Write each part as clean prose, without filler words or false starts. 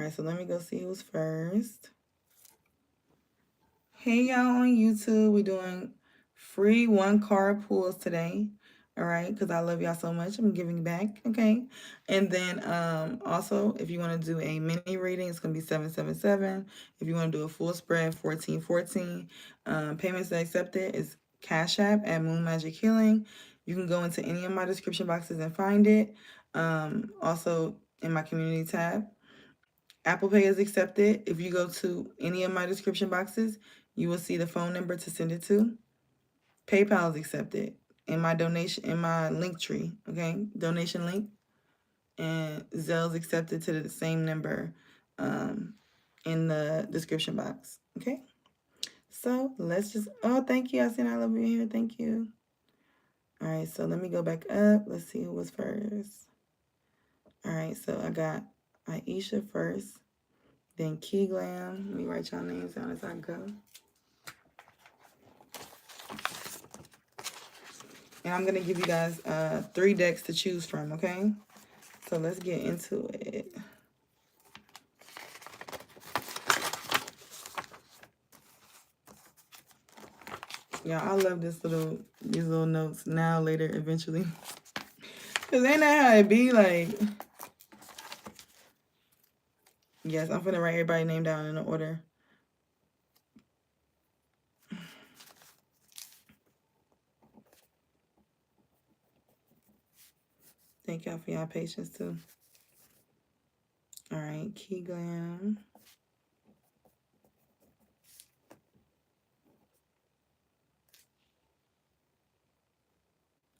right, so let me go see who's first. Hey, y'all on YouTube. We're doing free 1-card pulls today. All right, because I love y'all so much. I'm giving back, okay? And then also, if you want to do a mini reading, it's going to be $777. If you want to do a full spread, $1414. Payments that accepted is Cash App at Moon Magic Healing. You can go into any of my description boxes and find it. Also, in my community tab. Apple Pay is accepted. If you go to any of my description boxes, you will see the phone number to send it to. PayPal is accepted in my link tree, okay? Donation link. And Zelle is accepted to the same number in the description box, okay? So let's just, oh, thank you. I seen I love you here. Thank you. All right, so let me go back up. Let's see who was first. All right, so I got Aisha first, then Key Glam. Let me write y'all names down as I go. And I'm going to give you guys 3 decks to choose from, okay? So let's get into it. Yeah, I love these little notes now, later, eventually. Because ain't that how it be? Like, yes, I'm finna write everybody's name down in the order. Thank y'all for y'all patience, too. All right, Key Glam.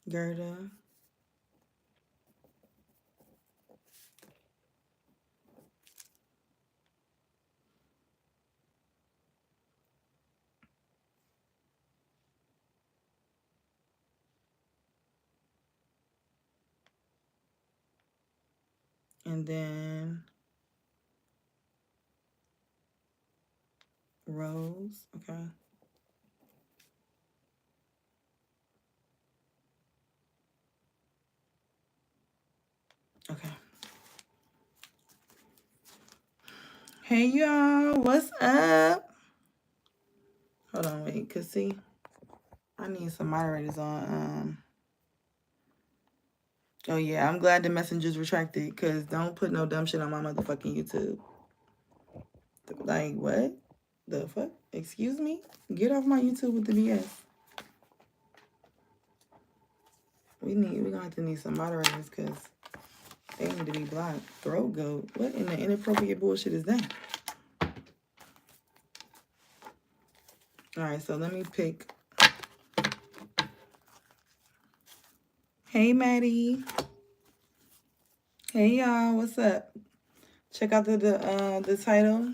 Gerda. And then Rose, okay. Okay. Hey, y'all, what's up? Hold on, wait, cause see, I need some moderators on. Oh, yeah, I'm glad the messenger's retracted, because don't put no dumb shit on my motherfucking YouTube. Like, what? The fuck? Excuse me? Get off my YouTube with the BS. We're gonna have to need some moderators, because they need to be blocked. Throat goat. What in the inappropriate bullshit is that? All right, so let me pick. Hey, Maddie. Hey, y'all. What's up? Check out the title.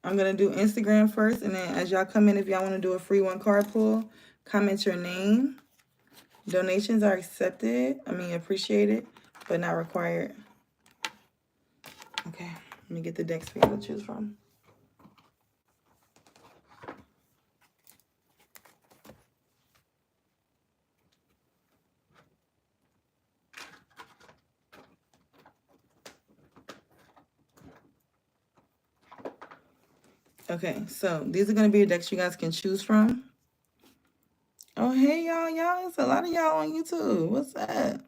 I'm going to do Instagram first, and then as y'all come in, if y'all want to do a free 1-card pull, comment your name. Donations are accepted. Appreciated, but not required. Okay, let me get the decks for you to choose from. Okay, so these are going to be your decks you guys can choose from. Oh, hey, y'all. It's a lot of y'all on YouTube. What's up?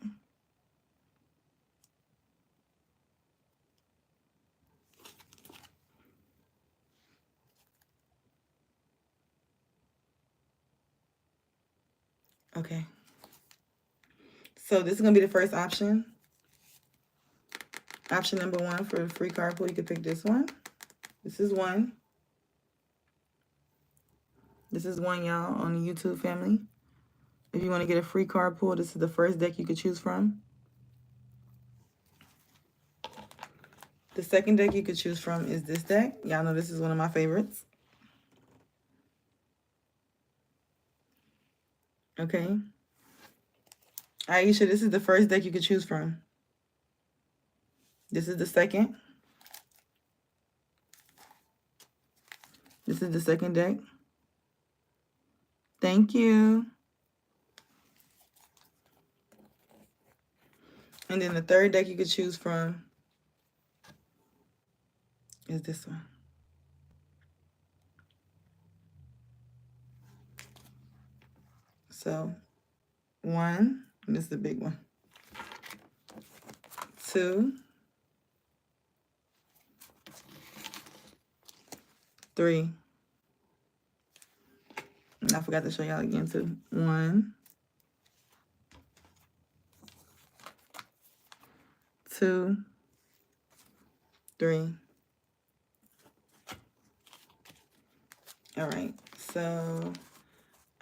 Okay. So this is going to be the first option. Option number 1 for the free card pull. You can pick this one. This is one. This is one, y'all, on the YouTube family. If you want to get a free card pull, this is the first deck you could choose from. The second deck you could choose from is this deck. Y'all know this is one of my favorites. Okay. Aisha, this is the first deck you could choose from. This is the second. This is the second deck. Thank you. And then the third deck you could choose from is this one. So 1, and this is the big one. 2, 3. And I forgot to show y'all again too. 1, 2, 3. All right, so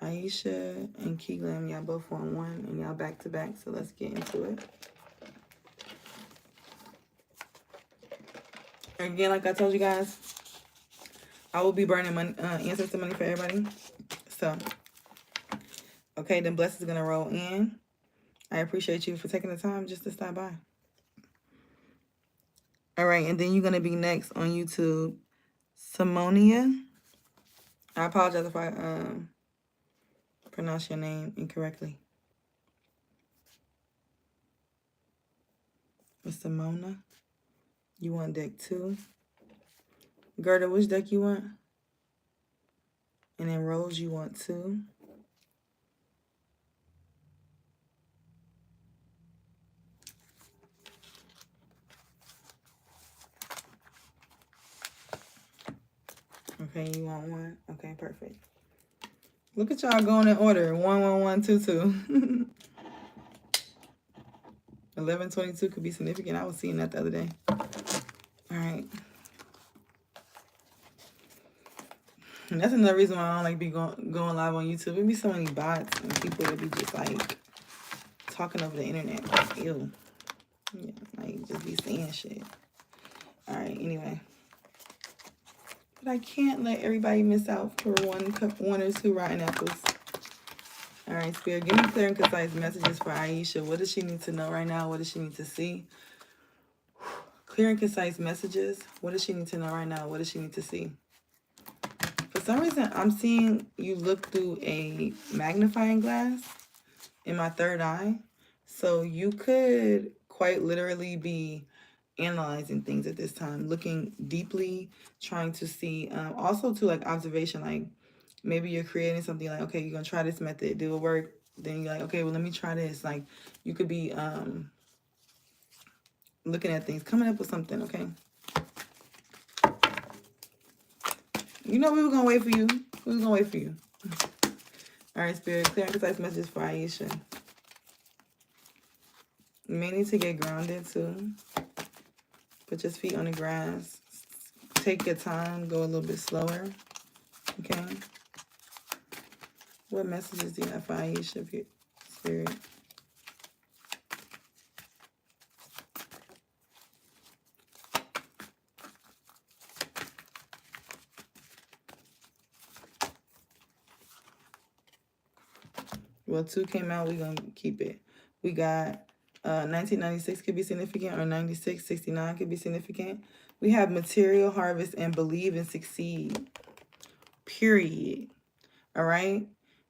Aisha and Keelam, y'all both on 1, and y'all back to back. So let's get into it. Again, like I told you guys, I will be burning money, ancestor money for everybody. So, okay, then blessings gonna roll in. I appreciate you for taking the time just to stop by. All right, and then you're gonna be next on YouTube, Simonia. I apologize if I pronounce your name incorrectly. Miss Simona, you want deck 2. Gerda, which deck you want? And then Rose, you want 2. Okay, you want 1? Okay, perfect. Look at y'all going in order. 1, 1, 1, 2, 2. 11, 22 could be significant. I was seeing that the other day. All right. And that's another reason why I don't like be going live on YouTube. There be so many bots and people that be just like talking over the internet. Like, ew. Yeah, like just be saying shit. All right, anyway. But I can't let everybody miss out for 1 or 2 rotten apples. All right, Spirit, give me clear and concise messages for Aisha. What does she need to know right now? What does she need to see? Clear and concise messages. What does she need to know right now? What does she need to see? For some reason, I'm seeing you look through a magnifying glass in my third eye. So you could quite literally be analyzing things at this time, looking deeply, trying to see, also to like observation, like maybe you're creating something like, okay, you're gonna try this method, do it work, then you're like, okay, well, let me try this. Like you could be looking at things, coming up with something, okay? You know we were gonna wait for you. We was gonna wait for you. All right, Spirit, clear and concise messages for Aisha. You may need to get grounded too. Put your feet on the grass. Take your time. Go a little bit slower. Okay? What messages do you have for Aisha, Spirit? Well, 2 came out. We're going to keep it. We got 1996 could be significant, or 96, 69 could be significant. We have material harvest and believe and succeed. Period. All right?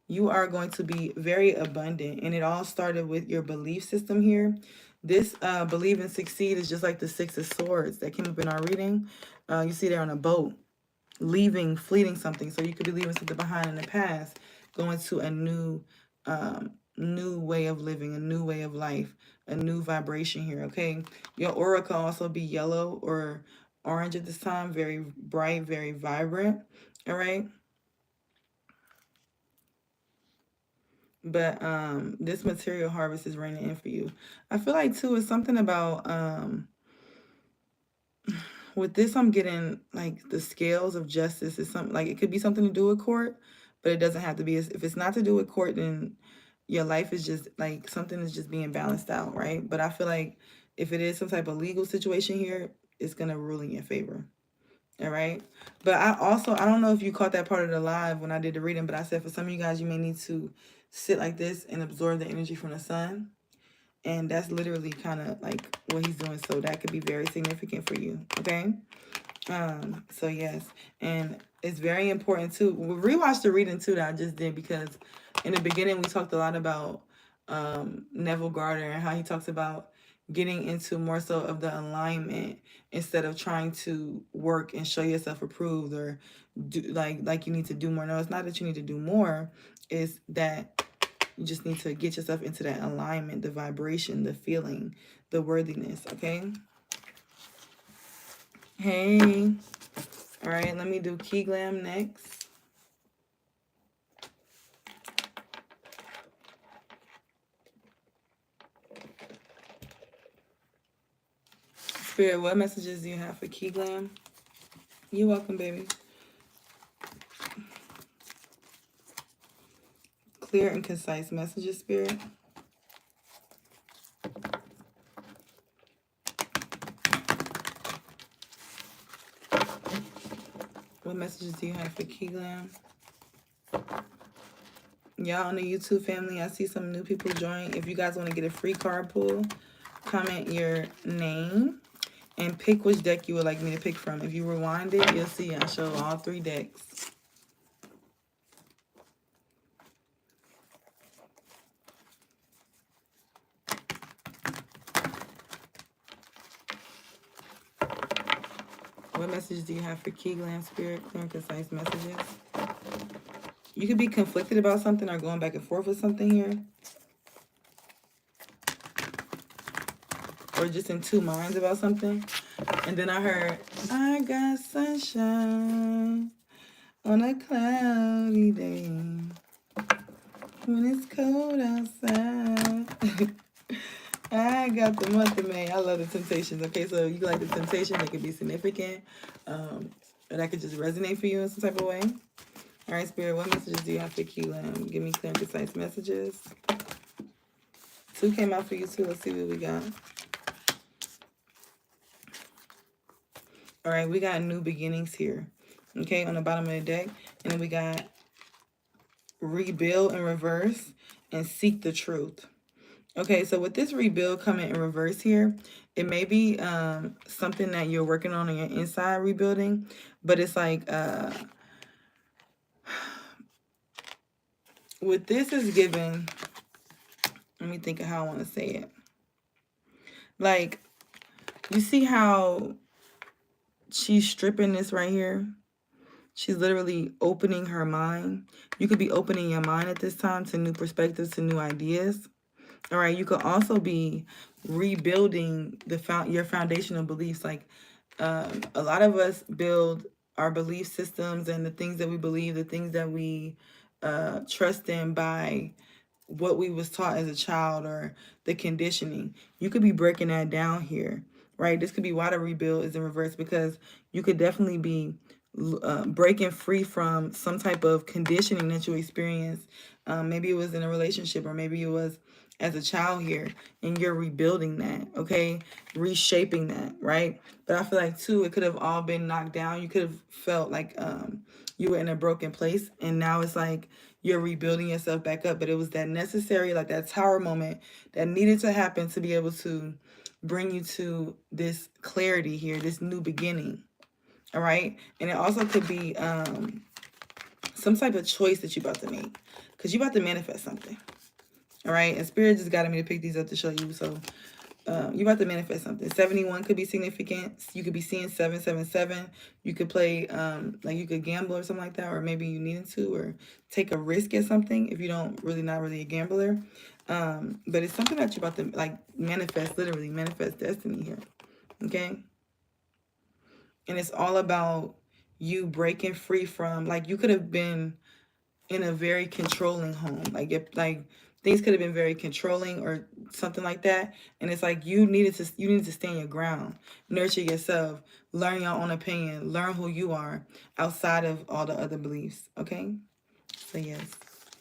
You are going to be very abundant. And it all started with your belief system here. This believe and succeed is just like the 6 of Swords that came up in our reading. You see there on a boat, leaving, fleeting something. So you could be leaving something behind in the past, going to a new way of living, a new way of life, a new vibration here, okay? Your aura can also be yellow or orange at this time, very bright, very vibrant, all right? But this material harvest is raining in for you. I feel like too it's something about with this I'm getting like the scales of justice is something like it could be something to do with court, but it doesn't have to be. If it's not to do with court, then your life is just like something is just being balanced out, right? But I feel like if it is some type of legal situation here, it's gonna rule in your favor. All right. But I don't know if you caught that part of the live when I did the reading, but I said for some of you guys, you may need to sit like this and absorb the energy from the sun. And that's literally kind of like what he's doing. So that could be very significant for you. Okay. So yes. And it's very important too. We'll rewatch the reading too that I just did, because in the beginning we talked a lot about Neville Garter and how he talks about getting into more so of the alignment instead of trying to work and show yourself approved or do like you need to do more. No, it's not that you need to do more. It's that you just need to get yourself into that alignment, the vibration, the feeling, the worthiness, okay? Hey. All right, let me do Key Glam next. Spirit, what messages do you have for Key Glam? You're welcome, baby. Clear and concise messages, Spirit. What messages do you have for Key Glam? Y'all on the YouTube family, I see some new people join. If you guys want to get a free card pull, comment your name and pick which deck you would like me to pick from. If you rewind it, you'll see I show all 3 decks. What messages do you have for Key Glam, Spirit? Clear and concise messages. You could be conflicted about something or going back and forth with something here. Or just in 2 minds about something. And then I heard, I got sunshine on a cloudy day when it's cold outside. I got the month of May. I love the Temptations. Okay, so you like the Temptation, it could be significant. And that could just resonate for you in some type of way. All right, Spirit, what messages do you have for Key Glam? Give me clear and concise messages. 2 came out for you too. Let's see what we got. All right, we got new beginnings here. Okay, on the bottom of the deck. And then we got rebuild in reverse and seek the truth. Okay, so with this rebuild coming in reverse here, it may be something that you're working on your inside rebuilding, but it's like with this is given, let me think of how I want to say it. Like, you see how she's stripping this right here? She's literally opening her mind. You could be opening your mind at this time to new perspectives, to new ideas. All right, you could also be rebuilding your foundational beliefs. Like a lot of us build our belief systems and the things that we believe, the things that we trust in by what we was taught as a child or the conditioning. You could be breaking that down here, right? This could be why the rebuild is in reverse, because you could definitely be breaking free from some type of conditioning that you experienced. Maybe it was in a relationship, or maybe it was as a child here, and you're rebuilding that, okay? Reshaping that, right? But I feel like too, it could have all been knocked down. You could have felt like you were in a broken place, and now it's like you're rebuilding yourself back up. But it was that necessary, like that tower moment that needed to happen to be able to bring you to this clarity here, this new beginning. All right. And it also could be some type of choice that you're about to make, because you're about to manifest something. All right. And Spirit just got me to pick these up to show you. So you're about to manifest something. 71 could be significant. You could be seeing 777. You could play, like you could gamble or something like that, or maybe you needed to, or take a risk at something if you don't not really a gambler. But it's something that you're about to like manifest, literally manifest destiny here. Okay. And it's all about you breaking free from, like, you could have been in a very controlling home. Like, if, like, things could have been very controlling or something like that. And it's like you needed to stand your ground, nurture yourself, learn your own opinion, learn who you are outside of all the other beliefs. Okay? So yes.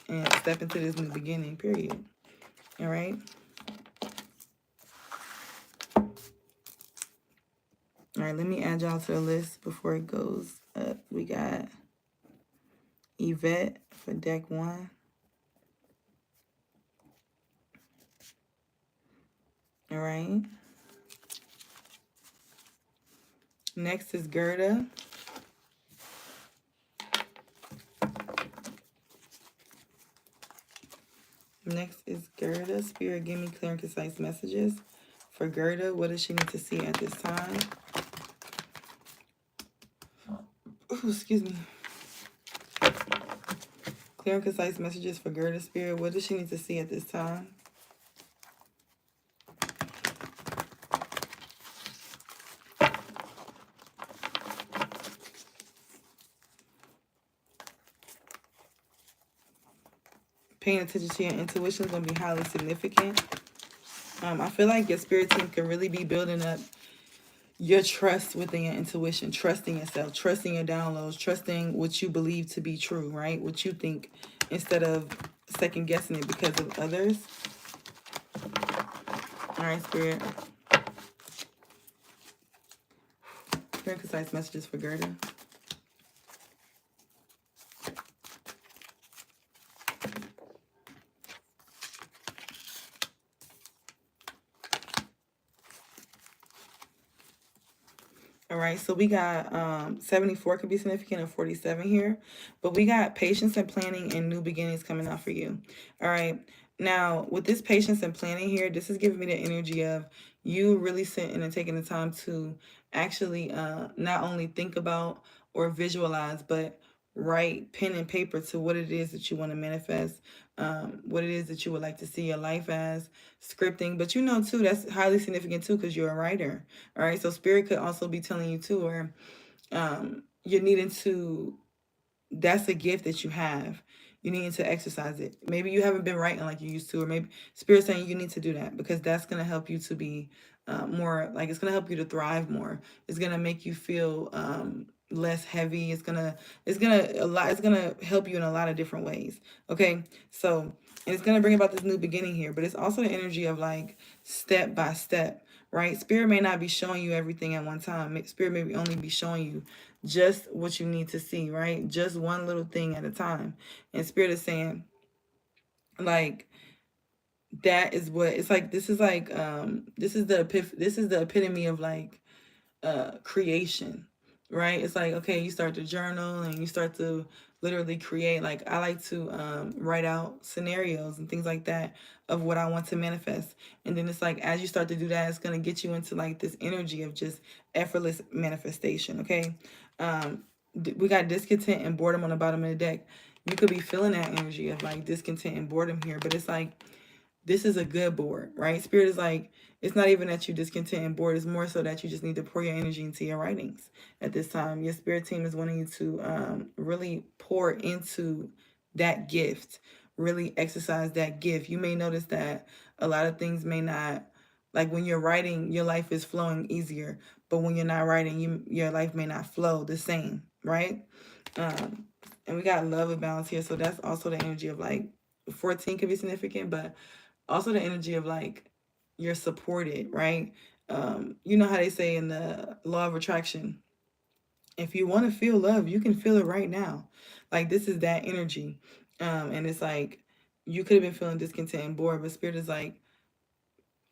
And step into this new beginning, period. All right? All right, let me add y'all to the list before it goes up. We got Yvette for deck 1. All right. Next is Gerda. Next is Gerda. Spirit, give me clear and concise messages for Gerda. What does she need to see at this time? Ooh, excuse me. Clear and concise messages for Gerda, Spirit. What does she need to see at this time? Paying attention to your intuition is going to be highly significant. I feel like your spirit team can really be building up your trust within your intuition, trusting yourself, trusting your downloads, trusting what you believe to be true, right? What you think, instead of second guessing it because of others. All right, Spirit. Very concise messages for Gerda. All right, so we got 74 could be significant, and 47 here. But we got patience and planning and new beginnings coming out for you. All right. Now, with this patience and planning here, this is giving me the energy of you really sitting and taking the time to actually not only think about or visualize, but write pen and paper to what it is that you want to manifest, what it is that you would like to see your life as, scripting. But you know, too, that's highly significant, too, because you're a writer. All right, so Spirit could also be telling you, too, or you're needing to, that's a gift that you have. You need to exercise it. Maybe you haven't been writing like you used to, or maybe Spirit's saying you need to do that because that's going to help you to be more, like, it's going to help you to thrive more. It's going to make you feel less heavy. It's going to help you in a lot of different ways. Okay. So, and it's going to bring about this new beginning here, but it's also the energy of like step by step, right? Spirit may not be showing you everything at one time. Spirit may only be showing you just what you need to see, right? Just one little thing at a time. And Spirit is saying, like, that is what it's like. This is like this is the epitome of like creation, right? It's like, okay, you start to journal and you start to literally create. Like, I like to write out scenarios and things like that of what I want to manifest. And then it's like, as you start to do that, it's going to get you into like this energy of just effortless manifestation. Okay. We got discontent and boredom on the bottom of the deck. You could be feeling that energy of like discontent and boredom here, but it's like, this is a good board, right? Spirit is like, it's not even that you discontent and bored. It's more so that you just need to pour your energy into your writings at this time. Your spirit team is wanting you to really pour into that gift, really exercise that gift. You may notice that a lot of things may not, like when you're writing, your life is flowing easier. But when you're not writing, your life may not flow the same, right? And we got love and balance here. So that's also the energy of like 14 could be significant, but also the energy of like you're supported, right? You know how they say in the law of attraction, if you want to feel love, you can feel it right now. Like, this is that energy. And it's like you could have been feeling discontent and bored, but Spirit is like,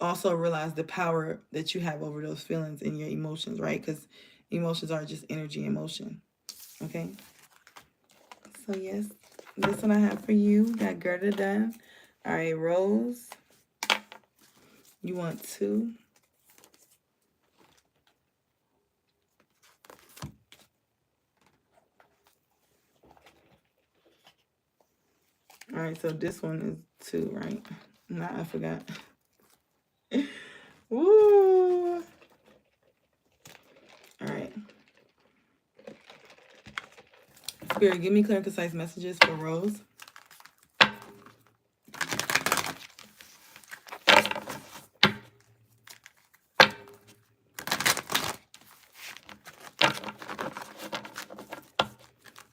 also realize the power that you have over those feelings and your emotions, right? Because emotions are just energy and motion. Okay. So yes, this one I have for you. Got Gerda done. All right, Rose. You want 2. All right, so this one is 2, right? Nah, I forgot. Woo! All right. Spirit, give me clear and concise messages for Rose.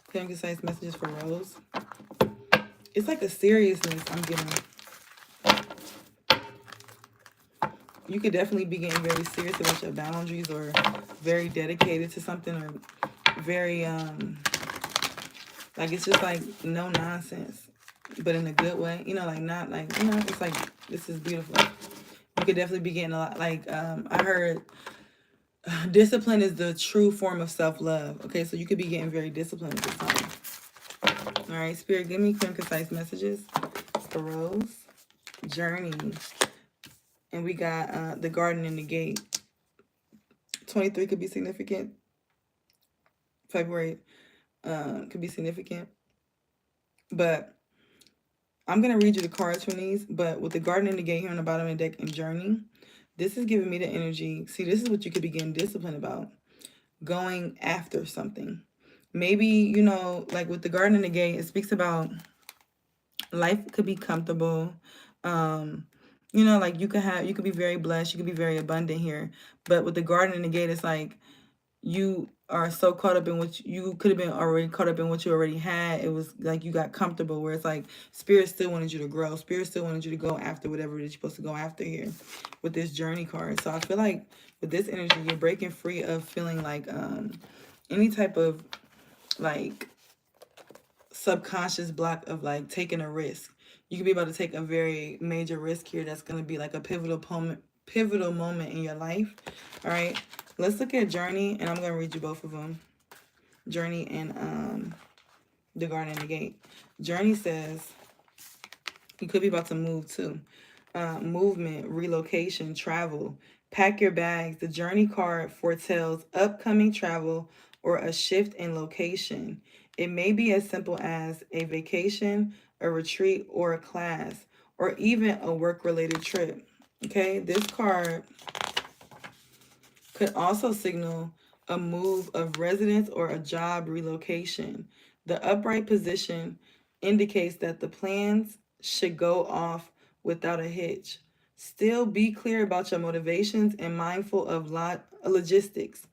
Clear and concise messages for Rose. It's like a seriousness I'm getting. You could definitely be getting very serious about your boundaries, or very dedicated to something, or very like, it's just like no nonsense, but in a good way. You know, like not like, you know, it's like, this is beautiful. You could definitely be getting a lot, like I heard discipline is the true form of self-love. Okay, so you could be getting very disciplined at this time. All right, Spirit, give me clear and concise messages for Rose. Journey. And we got the garden and the gate. 23 could be significant. February could be significant. But I'm going to read you the cards from these. But with the garden and the gate here on the bottom of the deck and journey, this is giving me the energy. See, this is what you could be getting disciplined about. Going after something. Maybe, you know, like with the garden and the gate, it speaks about life could be comfortable. You know, like you could be very blessed, you could be very abundant here. But with the garden and the gate, it's like you are so caught up in what you could have been already caught up in what you already had. It was like you got comfortable, where it's like Spirit still wanted you to grow. Spirit still wanted you to go after whatever it is you're supposed to go after here with this journey card. So I feel like with this energy, you're breaking free of feeling like any type of like subconscious block of like taking a risk. You could be about to take a very major risk here that's going to be like a pivotal moment in your life. All right, let's look at journey, and I'm going to read you both of them. Journey and the garden and the gate. Journey says you could be about to move too. Movement, relocation, travel. Pack your bags. The journey card foretells upcoming travel or a shift in location. It may be as simple as a vacation, a retreat, or a class, or even a work-related trip. Okay, this card could also signal a move of residence or a job relocation. The upright position indicates that the plans should go off without a hitch. Still be clear about your motivations and mindful of logistics.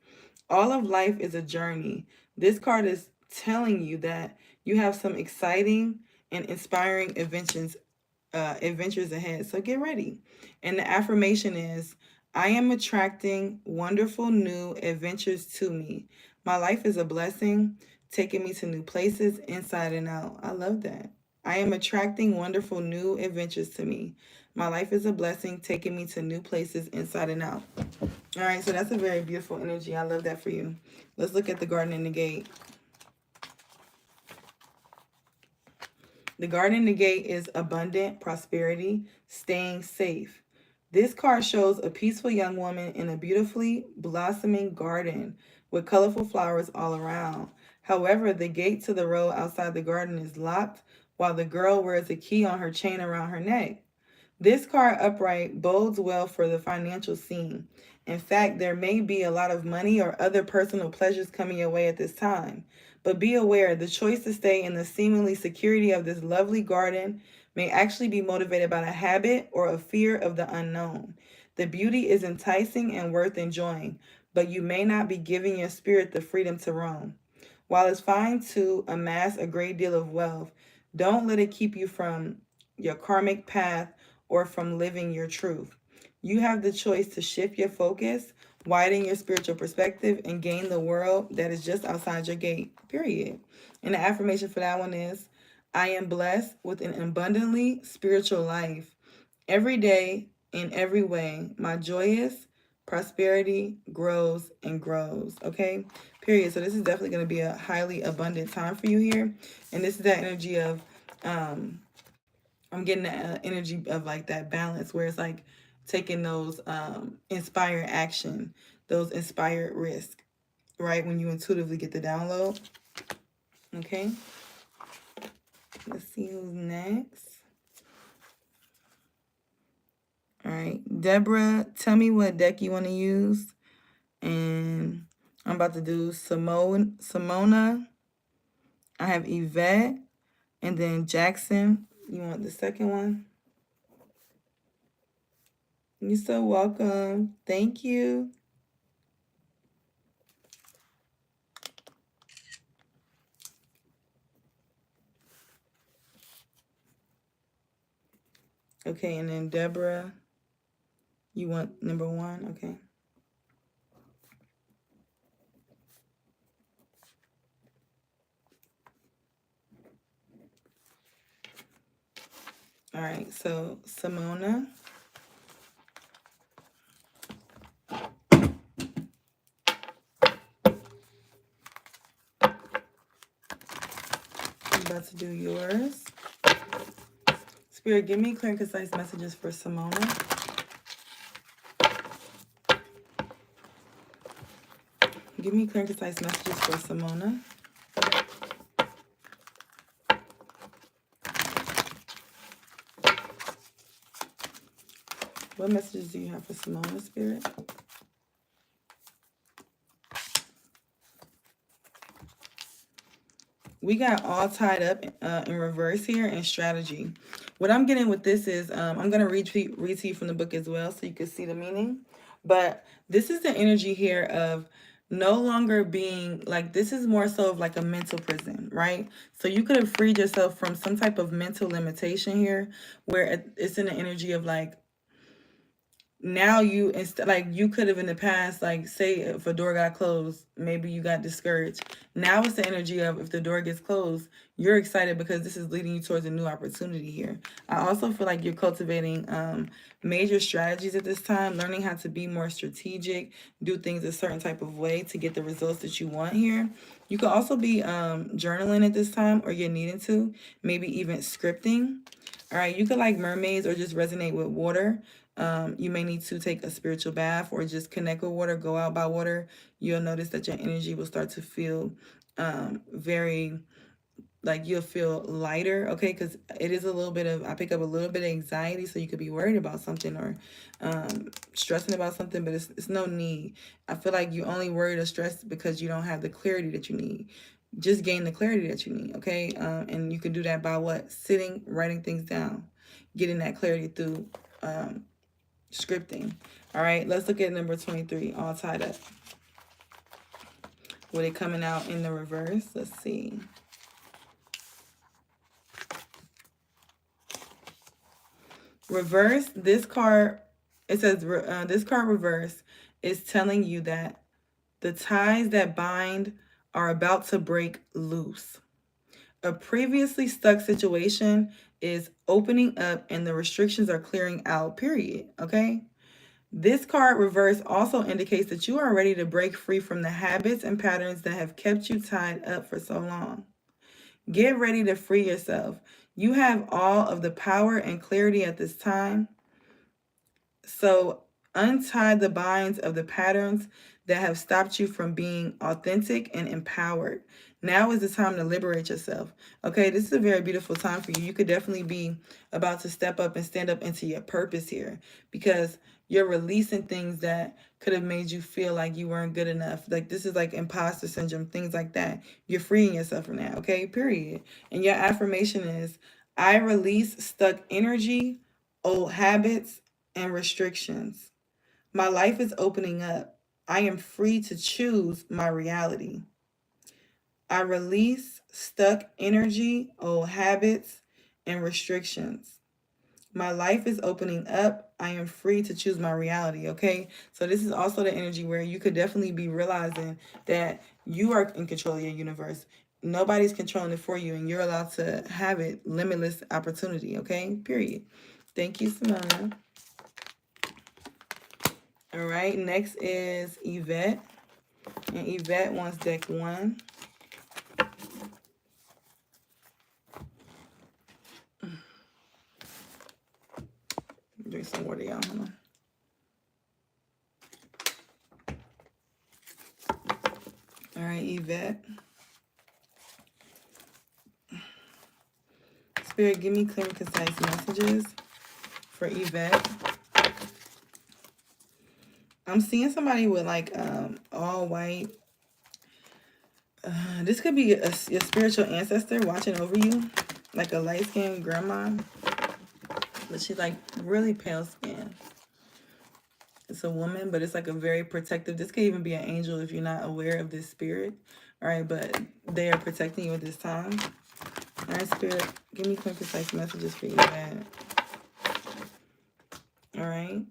All of life is a journey. This card is telling you that you have some exciting and inspiring adventures ahead. So get ready. And the affirmation is, I am attracting wonderful new adventures to me. My life is a blessing, taking me to new places inside and out. I love that. I am attracting wonderful new adventures to me. My life is a blessing, taking me to new places inside and out. All right, so that's a very beautiful energy. I love that for you. Let's look at the garden and the gate. The garden and the gate is abundant prosperity, staying safe. This card shows a peaceful young woman in a beautifully blossoming garden with colorful flowers all around. However, the gate to the road outside the garden is locked while the girl wears a key on her chain around her neck. This card upright bodes well for the financial scene. In fact, there may be a lot of money or other personal pleasures coming your way at this time. But be aware, the choice to stay in the seemingly security of this lovely garden may actually be motivated by a habit or a fear of the unknown. The beauty is enticing and worth enjoying, but you may not be giving your spirit the freedom to roam. While it's fine to amass a great deal of wealth, don't let it keep you from your karmic path or from living your truth. You have the choice to shift your focus, widen your spiritual perspective, and gain the world that is just outside your gate, period. And the affirmation for that one is, I am blessed with an abundantly spiritual life. Every day, in every way, my joyous prosperity grows and grows, okay? Period. So this is definitely going to be a highly abundant time for you here. And this is that energy of, I'm getting the energy of like that balance where it's like taking those inspired action, those inspired risk, right? When you intuitively get the download. Okay. Let's see who's next. All right. Deborah, tell me what deck you want to use. And I'm about to do Simona. I have Yvette. And then Jackson. You want the second one? You're so welcome. Thank you. Okay, and then Deborah, you want number 1? Okay. All right, so Simona. I'm about to do yours. Spirit, give me clear and concise messages for Simona. Give me clear and concise messages for Simona. What messages do you have for Simona, Spirit? We got all tied up in reverse here in strategy. What I'm getting with this is, I'm going to read to you from the book as well so you can see the meaning. But this is the energy here of no longer being, like, this is more so of like a mental prison, right? So you could have freed yourself from some type of mental limitation here, where it's in the energy of like, now you, instead, like, you could have in the past, like, say if a door got closed, maybe you got discouraged. Now it's the energy of, if the door gets closed, you're excited because this is leading you towards a new opportunity here. I also feel like you're cultivating major strategies at this time, learning how to be more strategic, do things a certain type of way to get the results that you want here. You could also be journaling at this time, or you're needing to, maybe even scripting. All right, you could like mermaids or just resonate with water. You may need to take a spiritual bath or just connect with water, go out by water. You'll notice that your energy will start to feel very, like, you'll feel lighter, okay? Because it is a little bit of, I pick up a little bit of anxiety, so you could be worried about something or stressing about something, but it's no need. I feel like you only worried or stressed because you don't have the clarity that you need. Just gain the clarity that you need, okay? And you can do that by what? Sitting, writing things down, getting that clarity through scripting. All right, let's look at number 23, all tied up. With it coming out in the reverse, let's see. Reverse, this card, it says this card reverse is telling you that the ties that bind are about to break loose. A previously stuck situation is opening up and the restrictions are clearing out, period, okay? This card reverse also indicates that you are ready to break free from the habits and patterns that have kept you tied up for so long. Get ready to free yourself. You have all of the power and clarity at this time. So untie the binds of the patterns that have stopped you from being authentic and empowered. Now is the time to liberate yourself. Okay, this is a very beautiful time for you. You could definitely be about to step up and stand up into your purpose here, because you're releasing things that could have made you feel like you weren't good enough. Like, this is like imposter syndrome, things like that. You're freeing yourself from that, okay, period. And your affirmation is, I release stuck energy, old habits, and restrictions. My life is opening up. I am free to choose my reality. I release stuck energy, old habits, and restrictions. My life is opening up. I am free to choose my reality, okay? So this is also the energy where you could definitely be realizing that you are in control of your universe. Nobody's controlling it for you, and you're allowed to have it, limitless opportunity, okay? Period. Thank you, Simona. All right, next is Yvette. And Yvette wants deck 1. Drink some water, y'all. Hold on. All right, Yvette. Spirit, give me clear and concise messages for Yvette. I'm seeing somebody with like all white. This could be your spiritual ancestor watching over you, like a light-skinned grandma, but she's like really pale skin. It's a woman, but it's like a very protective. This could even be an angel if you're not aware of this spirit. All right, but they are protecting you at this time. All right, Spirit, give me clear, concise messages for you, man. All right.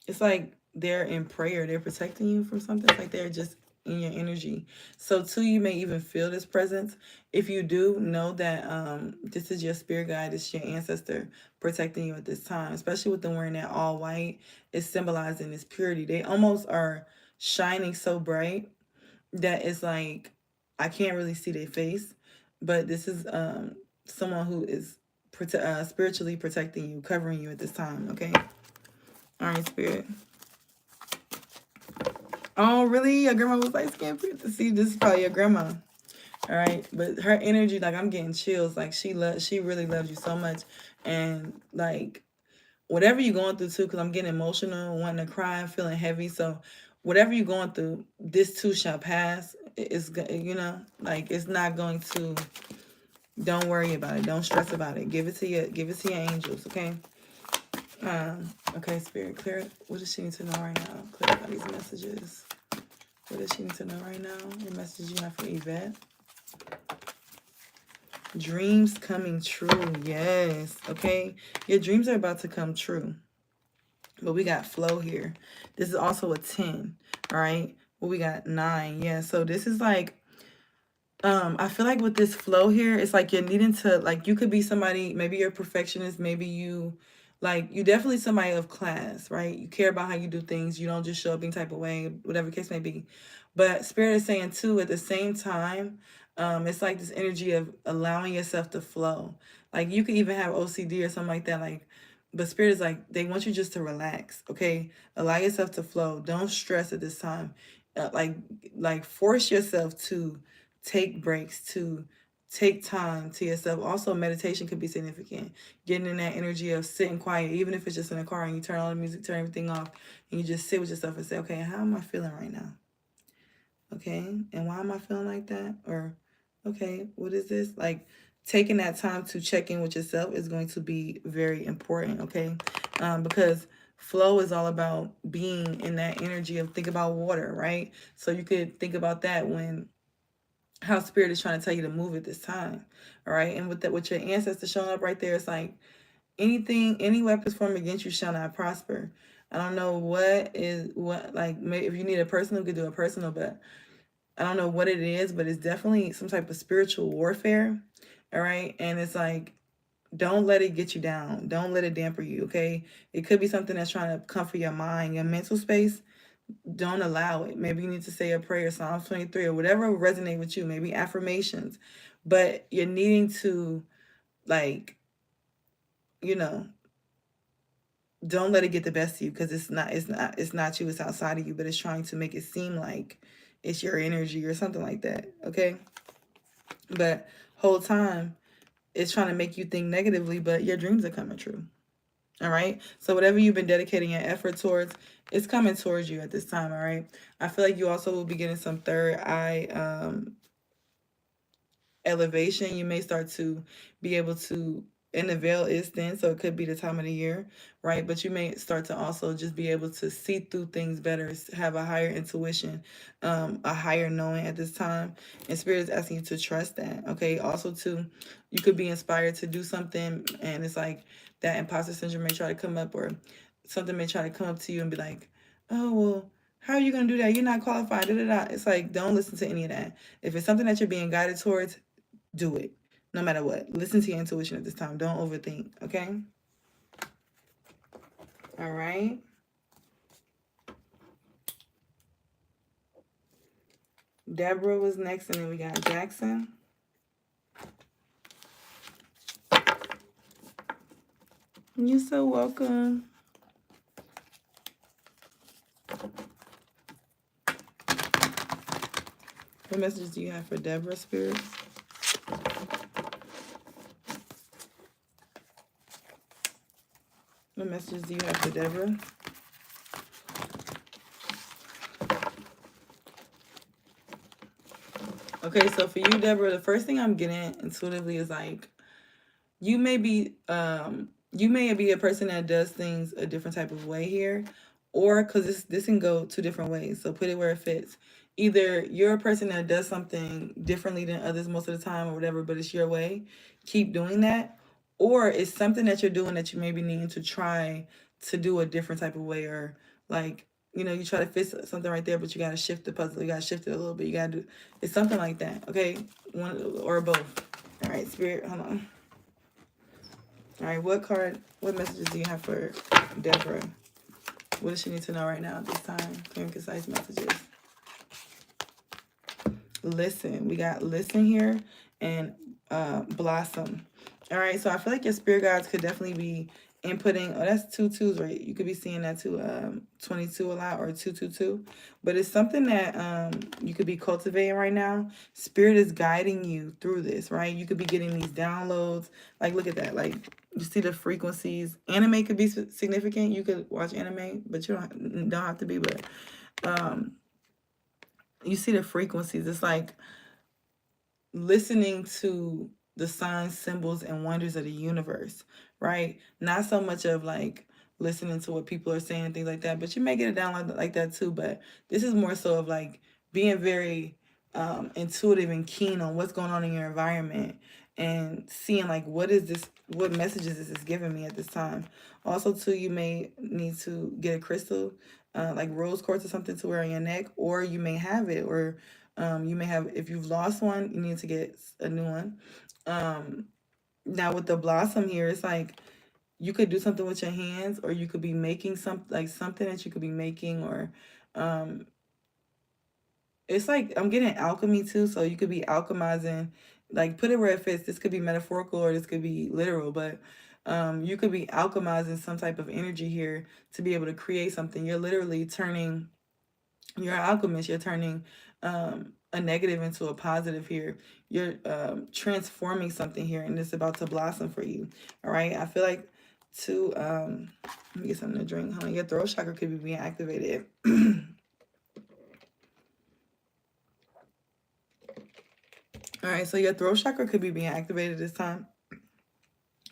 It's like they're in prayer. They're protecting you from something. It's like they're just in your energy. So too, you may even feel this presence. If you do, know that this is your spirit guide. This is your ancestor protecting you at this time. Especially with them wearing that all white. It's symbolizing this purity. They almost are shining so bright that it's like I can't really see their face. But this is someone who is spiritually protecting you, covering you at this time, okay? All right, Spirit. Oh, really? Your grandma was light skinned? See, this is probably your grandma. All right, but her energy, like, I'm getting chills. Like, she really loves you so much, and like, whatever you're going through too, because I'm getting emotional, wanting to cry, feeling heavy. So, whatever you're going through, this too shall pass. It's like, it's not going to. Don't worry about it. Don't stress about it. Give it to your angels. Okay. Okay, Spirit, clear it. What does she need to know right now? Clear out these messages. What does she need to know right now? The message you have for Yvette. Dreams coming true. Yes. Okay. Your dreams are about to come true. But we got flow here. This is also a 10. All right. Well, we got 9. Yeah. So this is like, I feel like with this flow here, it's like you're needing to, like, you could be somebody, maybe you're a perfectionist, maybe you, like, you definitely somebody of class, right? You care about how you do things. You don't just show up any type of way, whatever the case may be. But Spirit is saying too, at the same time, it's like this energy of allowing yourself to flow. Like, you could even have OCD or something like that. Like, but Spirit is like, they want you just to relax, okay? Allow yourself to flow. Don't stress at this time. Like force yourself to take breaks, to take time to yourself. Also, meditation could be significant. Getting in that energy of sitting quiet, even if it's just in a car and you turn on the music, turn everything off, and you just sit with yourself and say, okay, how am I feeling right now? Okay, and why am I feeling like that? Or, okay, what is this? Like, taking that time to check in with yourself is going to be very important, okay? Because flow is all about being in that energy of, think about water, right? So you could think about that when how Spirit is trying to tell you to move at this time. All right. And with that, with your ancestors showing up right there, it's like, any weapons formed against you shall not prosper. I don't know like, if you need a personal, you could do a personal, but I don't know what it is, but it's definitely some type of spiritual warfare. All right. And it's like, don't let it get you down. Don't let it damper you. Okay. It could be something that's trying to comfort your mind, your mental space. Don't allow it. Maybe you need to say a prayer, Psalms 23, or whatever will resonate with you, maybe affirmations. But you're needing to, like, don't let it get the best of you, because it's not you, it's outside of you, but it's trying to make it seem like it's your energy or something like that. Okay. But whole time it's trying to make you think negatively, but your dreams are coming true. All right. So whatever you've been dedicating your effort towards, it's coming towards you at this time. All right. I feel like you also will be getting some third eye elevation. You may start to be able to, and the veil is thin, so it could be the time of the year, right? But you may start to also just be able to see through things better, have a higher intuition, a higher knowing at this time. And Spirit is asking you to trust that. Okay. Also, too, you could be inspired to do something, and it's like that imposter syndrome may try to come up, or something may try to come up to you and be like, oh, well, how are you going to do that? You're not qualified. Da, da, da. It's like, don't listen to any of that. If it's something that you're being guided towards, do it. No matter what. Listen to your intuition at this time. Don't overthink. Okay? All right. Deborah was next, and then we got Jackson. You're so welcome. What messages do you have for Deborah, Spirit? What messages do you have for Deborah? Okay, so for you, Deborah, the first thing I'm getting intuitively is like, you may be a person that does things a different type of way here, or because this can go two different ways. So put it where it fits. Either you're a person that does something differently than others most of the time or whatever, but it's your way. Keep doing that. Or it's something that you're doing that you maybe need to try to do a different type of way, or like, you try to fix something right there, but you got to shift the puzzle. You got to shift it a little bit. You got to do, it's something like that. Okay. One or both. All right, Spirit, hold on. All right, what messages do you have for Deborah? What does she need to know right now at this time? Clear and concise messages. Listen. We got listen here, and blossom. All right, so I feel like your spirit guides could definitely be inputting, oh, that's 2 2s, right? You could be seeing that too, 22 a lot, or 222. But it's something that you could be cultivating right now. Spirit is guiding you through this, right? You could be getting these downloads. Like, look at that. Like, you see the frequencies. Anime could be significant. You could watch anime, but you don't have to be. But you see the frequencies. It's like listening to the signs, symbols, and wonders of the universe, right? Not so much of like listening to what people are saying and things like that, but you may get a download like that too. But this is more so of like being very intuitive and keen on what's going on in your environment, and seeing like what messages is this giving me at this time. Also too, you may need to get a crystal, like rose quartz or something, to wear on your neck, or you may have it, or you may have, if you've lost one, you need to get a new one. Now with the blossom here, it's like you could do something with your hands, or you could be making something that you could be making, or it's like I'm getting alchemy too, so you could be alchemizing. Like, put it where it fits. This could be metaphorical or this could be literal, but you could be alchemizing some type of energy here to be able to create something. You're literally turning, you're an alchemist. You're turning a negative into a positive here. You're transforming something here, and it's about to blossom for you. All right. I feel like to let me get something to drink. Honey, your throat chakra could be being activated. All right, so your throat chakra could be being activated this time.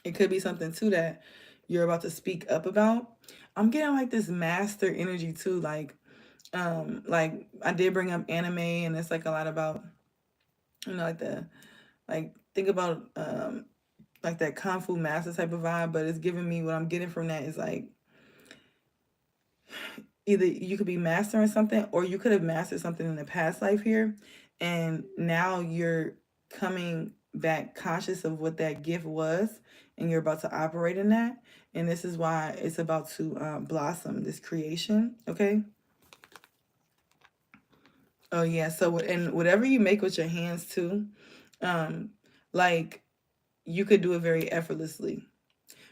It could be something too that you're about to speak up about. I'm getting like this master energy too, like I did bring up anime, and it's like a lot about, like think about like that kung fu master type of vibe, but it's giving me, what I'm getting from that is like either you could be mastering something, or you could have mastered something in the past life here, and now you're coming back conscious of what that gift was, and you're about to operate in that, and this is why it's about to blossom, this creation. Okay. Oh yeah. So, and whatever you make with your hands too, like you could do it very effortlessly,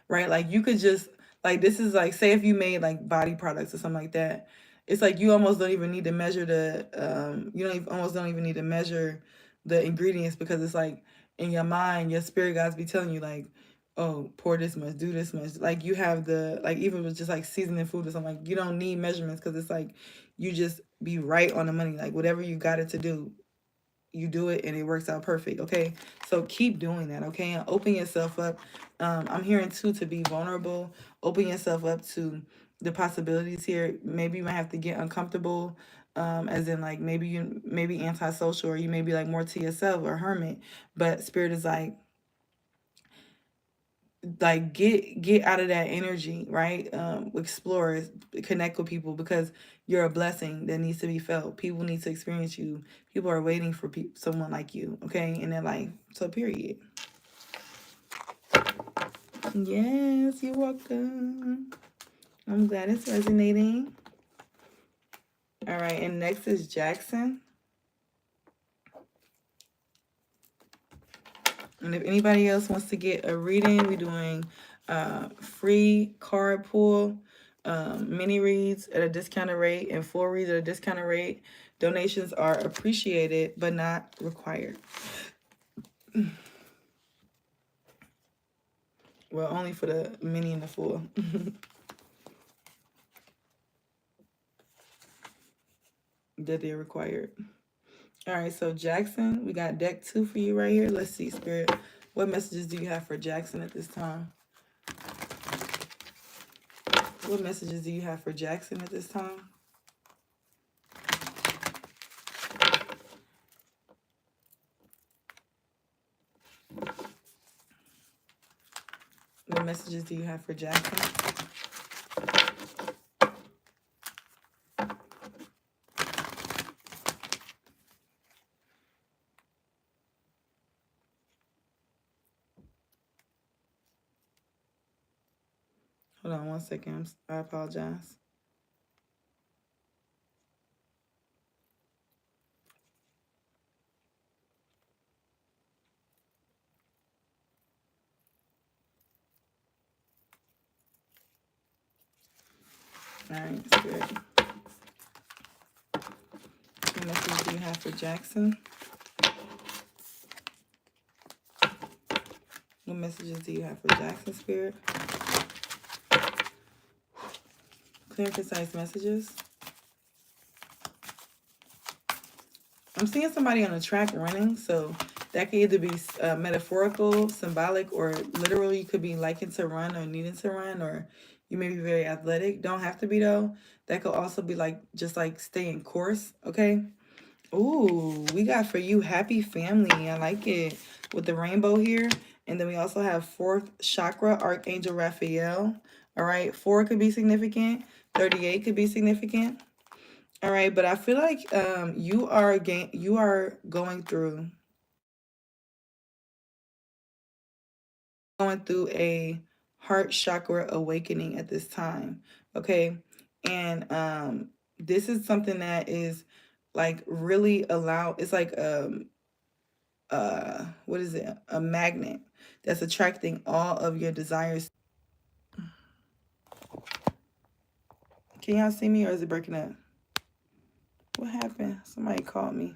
right? Like you could just, like, this is like, say if you made like body products or something like that, it's like you almost don't even need to measure the almost don't even need to measure the ingredients, because it's like in your mind, your spirit guides be telling you like, oh, pour this much, do this much. Like you have the, like, even with just like seasoning food or something, like you don't need measurements, because it's like you just be right on the money. Like whatever you got it to do, you do it and it works out perfect. Okay, so keep doing that. Okay, and open yourself up. I'm hearing too to be vulnerable. Open yourself up to the possibilities here. Maybe you might have to get uncomfortable, as in like maybe you maybe antisocial, or you may be like more to yourself, or hermit. But spirit is like get out of that energy, right? Explore, connect with people, because you're a blessing that needs to be felt. People need to experience you. People are waiting for someone like you, okay, in their life. So period. Yes, you're welcome. I'm glad it's resonating. All right, and next is Jackson. And if anybody else wants to get a reading, we're doing free card pull, mini reads at a discounted rate, and full reads at a discounted rate. Donations are appreciated but not required. Well, only for the mini and the full. That they're required. All right, so Jackson, we got deck 2 for you right here. Let's see, Spirit. What messages do you have for Jackson at this time? What messages do you have for Jackson at this time? What messages do you have for Jackson? Hold on one second. I apologize. All right, Spirit. What message do you have for Jackson? What messages do you have for Jackson, Spirit? Clear and concise messages. I'm seeing somebody on a track running, so that could either be metaphorical, symbolic, or literal. You could be likened to run or needing to run, or you may be very athletic. Don't have to be, though. That could also be like just like staying course, okay? Ooh, we got for you happy family. I like it with the rainbow here. And then we also have 4th chakra, Archangel Raphael. All right, 4 could be significant. 38 could be significant. All right, but I feel like you are going through a heart chakra awakening at this time. Okay, and this is something that is like really it's like what is it, a magnet that's attracting all of your desires. Can y'all see me, or is it breaking up? What happened? Somebody called me.